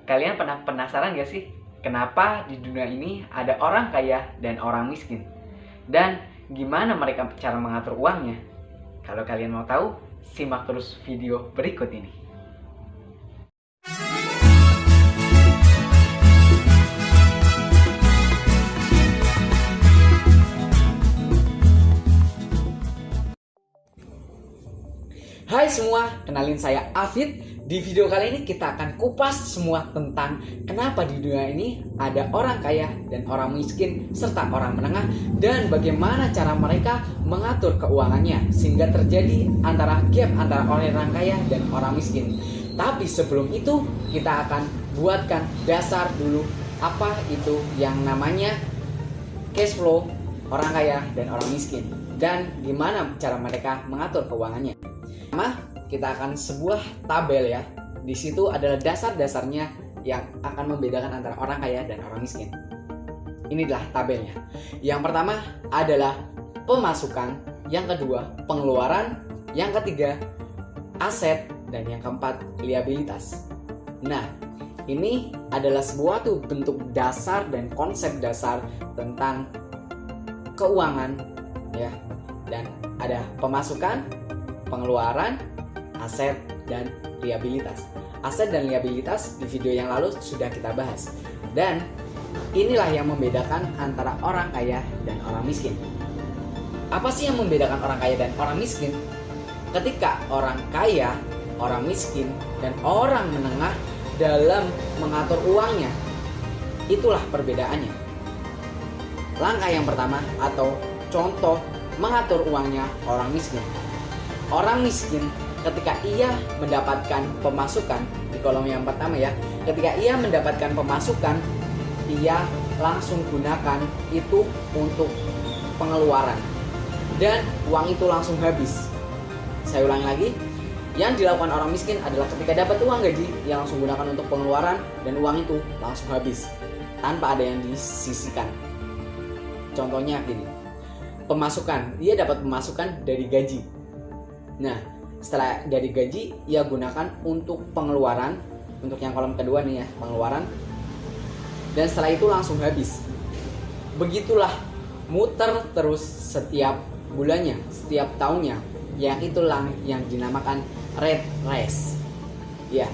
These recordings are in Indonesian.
Kalian pernah penasaran gak sih kenapa di dunia ini ada orang kaya dan orang miskin? Dan gimana mereka cara mengatur uangnya? Kalau kalian mau tahu, simak terus video berikut ini. Hai semua, kenalin saya Afid. Di video kali ini kita akan kupas semua tentang kenapa di dunia ini ada orang kaya dan orang miskin serta orang menengah, dan bagaimana cara mereka mengatur keuangannya sehingga terjadi gap antara orang kaya dan orang miskin. Tapi sebelum itu kita akan buatkan dasar dulu apa itu yang namanya cash flow orang kaya dan orang miskin, dan gimana cara mereka mengatur keuangannya. Pertama, kita akan sebuah tabel ya. Di situ adalah dasar-dasarnya yang akan membedakan antara orang kaya dan orang miskin. Inilah tabelnya. Yang pertama adalah pemasukan, yang kedua pengeluaran, yang ketiga aset, dan yang keempat liabilitas. Nah, ini adalah sebuah bentuk dasar dan konsep dasar tentang keuangan ya. Dan ada pemasukan, pengeluaran, aset, dan liabilitas. Aset dan liabilitas di video yang lalu sudah kita bahas. Dan inilah yang membedakan antara orang kaya dan orang miskin. Apa sih yang membedakan orang kaya dan orang miskin? Ketika orang kaya, orang miskin, dan orang menengah dalam mengatur uangnya, itulah perbedaannya. Langkah yang pertama atau contoh mengatur uangnya orang miskin. Orang miskin ketika ia mendapatkan pemasukan, di kolom yang pertama ya, ketika ia mendapatkan pemasukan, ia langsung gunakan itu untuk pengeluaran, dan uang itu langsung habis. Saya ulangi lagi, yang dilakukan orang miskin adalah ketika dapat uang gaji, ia langsung gunakan untuk pengeluaran, dan uang itu langsung habis tanpa ada yang disisihkan. Contohnya gini, pemasukan, ia dapat pemasukan dari gaji. Nah, setelah dari gaji, ia gunakan untuk pengeluaran, untuk yang kolom kedua nih ya, pengeluaran, dan setelah itu langsung habis. Begitulah muter terus setiap bulannya, setiap tahunnya, yang itulah yang dinamakan red race. Ya,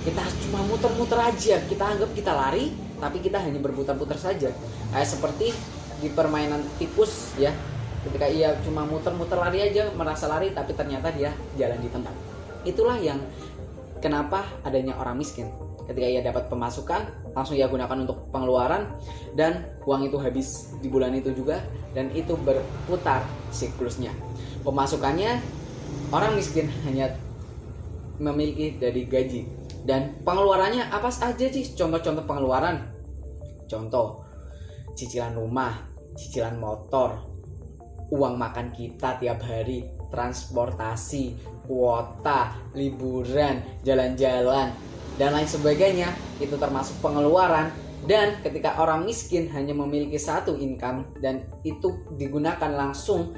kita cuma muter-muter aja, kita anggap kita lari, tapi kita hanya berputar-putar saja. Kayak seperti di permainan tikus ya. Ketika ia cuma muter-muter lari aja, merasa lari, tapi ternyata dia jalan di tempat. Itulah yang kenapa adanya orang miskin. Ketika ia dapat pemasukan, langsung ia gunakan untuk pengeluaran, dan uang itu habis di bulan itu juga, dan itu berputar siklusnya. Pemasukannya orang miskin hanya memiliki dari gaji, dan pengeluarannya apa saja sih? Contoh-contoh pengeluaran, contoh cicilan rumah, cicilan motor, uang makan kita tiap hari, transportasi, kuota, liburan, jalan-jalan, dan lain sebagainya. Itu termasuk pengeluaran. Dan ketika orang miskin hanya memiliki satu income, dan itu digunakan langsung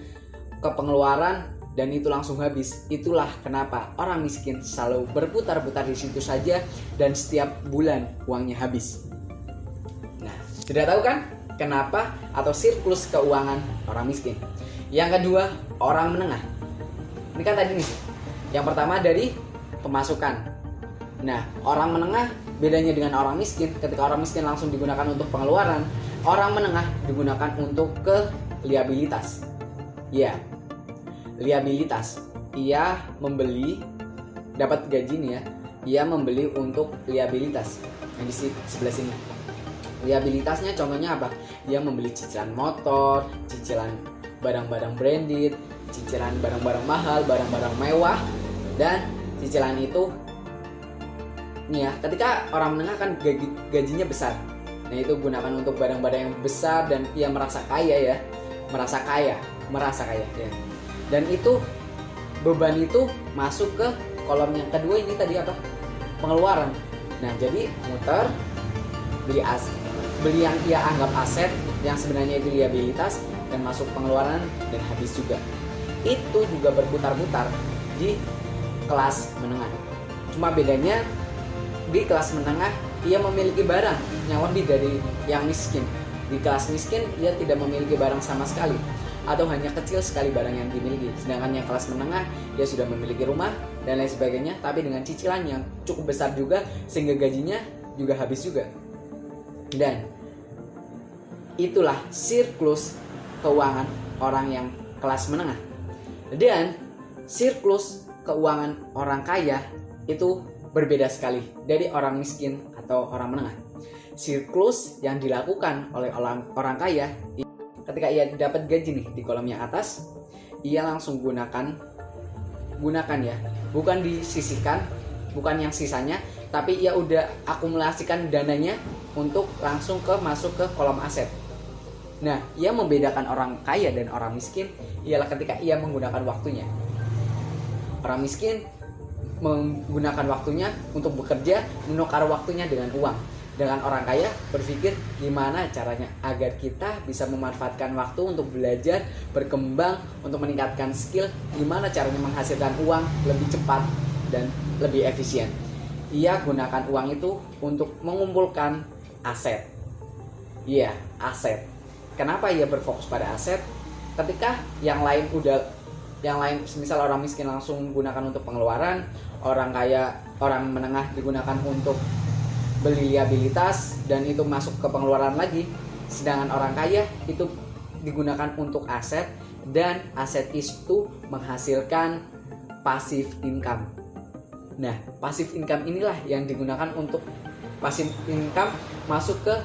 ke pengeluaran, dan itu langsung habis. Itulah kenapa orang miskin selalu berputar-putar di situ saja, dan setiap bulan uangnya habis. Nah, sudah tahu kan kenapa atau siklus keuangan orang miskin? Yang kedua, orang menengah. Ini kan tadi nih, yang pertama dari pemasukan. Nah, orang menengah bedanya dengan orang miskin. Ketika orang miskin langsung digunakan untuk pengeluaran, orang menengah digunakan untuk ke liabilitas. Ya, liabilitas. Ia membeli, dapat gaji nih ya, ia membeli untuk liabilitas. Yang di sebelah sini. Liabilitasnya contohnya apa? Dia membeli cicilan motor, cicilan barang-barang branded, cicilan barang-barang mahal, barang-barang mewah, dan cicilan itu nih ya, ketika orang menengah kan gajinya besar. Nah, itu gunakan untuk barang-barang yang besar, dan ia merasa kaya ya, merasa kaya ya. Dan itu beban itu masuk ke kolom yang kedua ini tadi apa? Pengeluaran. Nah, jadi muter, beli yang ia anggap aset, yang sebenarnya itu liabilitas, dan masuk pengeluaran, dan habis juga. Itu juga berputar-putar di kelas menengah. Cuma bedanya di kelas menengah ia memiliki barang yang lebih dari yang miskin. Di kelas miskin ia tidak memiliki barang sama sekali, atau hanya kecil sekali barang yang dimiliki. Sedangkan yang kelas menengah dia sudah memiliki rumah dan lain sebagainya, tapi dengan cicilan yang cukup besar juga sehingga gajinya juga habis juga. Dan itulah siklus keuangan orang yang kelas menengah. Dan siklus keuangan orang kaya itu berbeda sekali dari orang miskin atau orang menengah. Siklus yang dilakukan oleh orang kaya, ketika ia dapat gaji nih di kolom yang atas, ia langsung gunakan ya, bukan disisihkan, bukan yang sisanya, tapi ia udah akumulasikan dananya untuk langsung masuk ke kolom aset. Nah, ia membedakan orang kaya dan orang miskin ialah ketika ia menggunakan waktunya. Orang miskin menggunakan waktunya untuk bekerja, menukar waktunya dengan uang. Dengan orang kaya berpikir gimana caranya agar kita bisa memanfaatkan waktu untuk belajar, berkembang, untuk meningkatkan skill, gimana caranya menghasilkan uang lebih cepat dan lebih efisien. Ia gunakan uang itu untuk mengumpulkan aset. Iya, aset. Kenapa ia berfokus pada aset? Ketika yang lain misal orang miskin langsung gunakan untuk pengeluaran, orang kaya, orang menengah digunakan untuk beli liabilitas dan itu masuk ke pengeluaran lagi, sedangkan orang kaya itu digunakan untuk aset dan aset itu menghasilkan passive income. Nah, passive income inilah yang digunakan untuk passive income masuk ke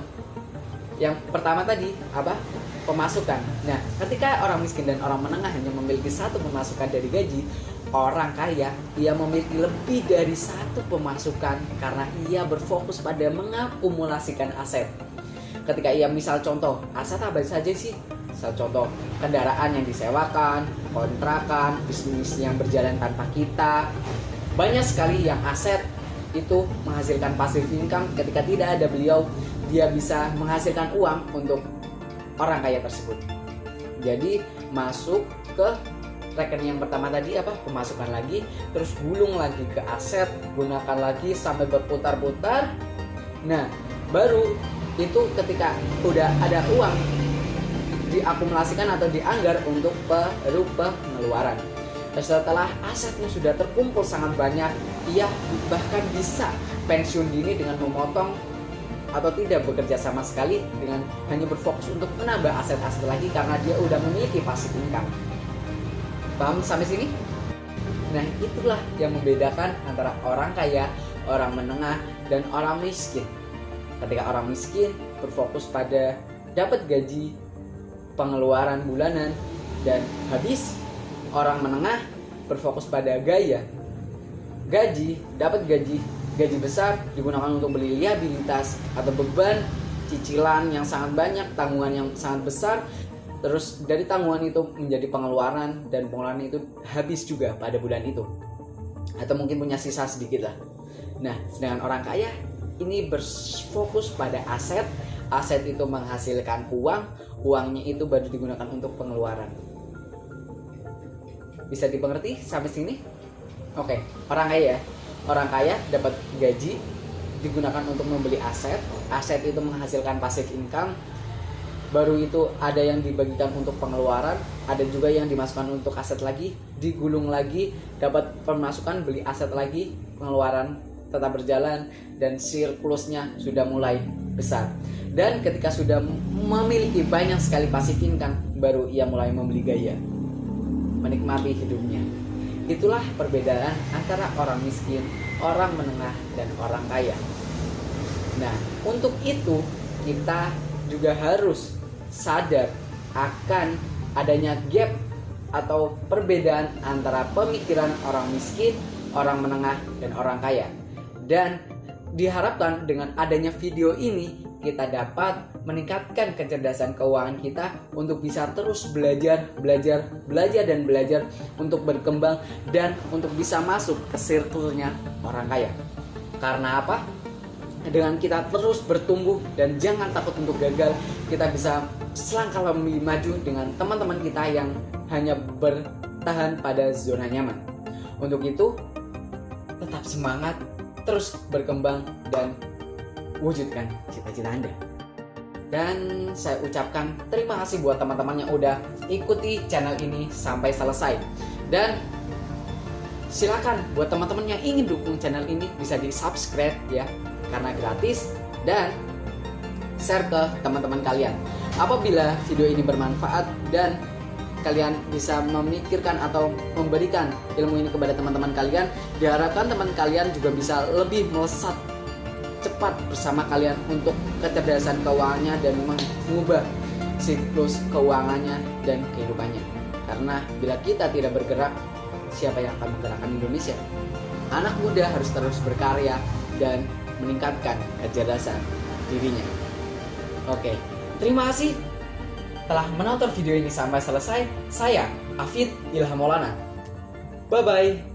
yang pertama tadi, apa? Pemasukan. Nah, ketika orang miskin dan orang menengah hanya memiliki satu pemasukan dari gaji, orang kaya ia memiliki lebih dari satu pemasukan karena ia berfokus pada mengakumulasikan aset. Ketika ia misal contoh, aset apa saja sih? Misal contoh, kendaraan yang disewakan, kontrakan, bisnis yang berjalan tanpa kita. Banyak sekali yang aset itu menghasilkan passive income. Ketika tidak ada beliau, dia bisa menghasilkan uang untuk orang kaya tersebut. Jadi masuk ke rekening yang pertama tadi apa? Pemasukan lagi, terus gulung lagi ke aset, gunakan lagi sampai berputar-putar. Nah, baru itu ketika udah ada uang diakumulasikan atau dianggar untuk pengeluaran. Setelah asetnya sudah terkumpul sangat banyak, ia bahkan bisa pensiun dini dengan memotong atau tidak bekerja sama sekali, dengan hanya berfokus untuk menambah aset-aset lagi karena dia udah memiliki passive income. Paham sampai sini? Nah, itulah yang membedakan antara orang kaya, orang menengah, dan orang miskin. Ketika orang miskin berfokus pada dapat gaji, pengeluaran bulanan, dan habis, orang menengah berfokus pada gaya. Dapat gaji besar digunakan untuk beli liabilitas atau beban cicilan yang sangat banyak, tanggungan yang sangat besar. Terus dari tanggungan itu menjadi pengeluaran, dan pengeluaran itu habis juga pada bulan itu, atau mungkin punya sisa sedikit lah. Nah, sedangkan orang kaya ini berfokus pada aset itu menghasilkan uang, uangnya itu baru digunakan untuk pengeluaran. Bisa dimengerti sampai sini? Oke, orang kaya dapat gaji digunakan untuk membeli aset itu menghasilkan passive income. Baru itu ada yang dibagikan untuk pengeluaran, ada juga yang dimasukkan untuk aset lagi, digulung lagi, dapat pemasukan, beli aset lagi, pengeluaran tetap berjalan, dan siklusnya sudah mulai besar. Dan ketika sudah memiliki banyak sekali passive income, baru ia mulai membeli gaya, menikmati hidupnya. Itulah perbedaan antara orang miskin, orang menengah, dan orang kaya. Nah, untuk itu kita juga harus sadar akan adanya gap atau perbedaan antara pemikiran orang miskin, orang menengah, dan orang kaya. Dan diharapkan dengan adanya video ini kita dapat meningkatkan kecerdasan keuangan kita untuk bisa terus belajar untuk berkembang dan untuk bisa masuk ke circle-nya orang kaya. Karena apa? Dengan kita terus bertumbuh dan jangan takut untuk gagal, kita bisa selangkah lebih maju dengan teman-teman kita yang hanya bertahan pada zona nyaman. Untuk itu, tetap semangat, terus berkembang dan wujudkan cita-cita Anda. Dan saya ucapkan terima kasih buat teman-teman yang udah ikuti channel ini sampai selesai. Dan silakan buat teman-teman yang ingin dukung channel ini bisa di subscribe ya, karena gratis, dan share ke teman-teman kalian. Apabila video ini bermanfaat dan kalian bisa memikirkan atau memberikan ilmu ini kepada teman-teman kalian, diharapkan teman kalian juga bisa lebih melesat cepat bersama kalian untuk kecerdasan keuangannya dan mengubah siklus keuangannya dan kehidupannya. Karena bila kita tidak bergerak, siapa yang akan menggerakkan Indonesia? Anak muda harus terus berkarya dan meningkatkan kecerdasan dirinya. Oke, terima kasih telah menonton video ini sampai selesai. Saya Afid Ilham Maulana. Bye bye.